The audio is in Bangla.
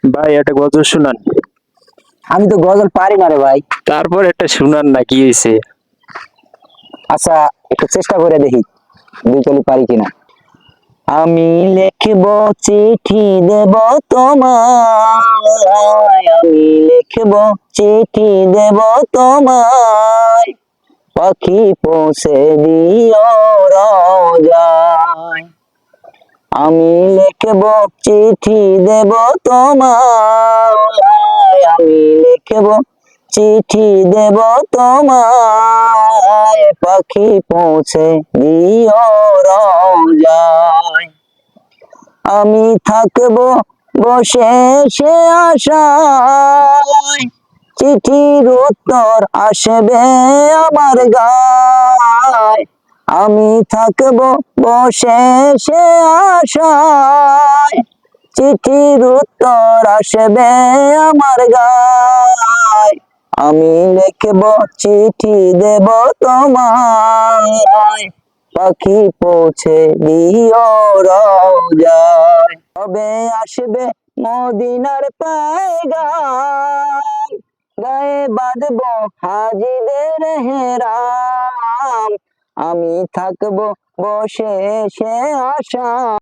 ভাই একটা গজল শুনান। আমি তো গজল পারি না রে ভাই। তারপর একটা শুনান না, কি হয়েছে? আচ্ছা, একটু চেষ্টা করে দেখি দুই কলি পারি কিনা। আমি লিখব চিঠি দেব তোমায়, আমি লিখব চিঠি দেব তোমায়, পাখি পৌঁছে দিও রোজায়। আমি লিখব চিঠি দেব তোমায়, আমি লিখব চিঠি দেব তোমায়, পাখি পৌঁছে দিও রোজায়। আমি থাকব বসে সে আশায়, চিঠির উত্তর আসবে আমার গায়। আমি থাকব বসে সে আশায়, চিঠির উত্তর আসবে আমার গায়। আমি লিখব চিঠি দেব তোমায়, পাখি পৌঁছে দিও রোজায়। তবে আসবে মদিনার পয়গাম, গায়ে বাঁধব হাজিদের হেরাম। আমি থাকব বসে সে আশা।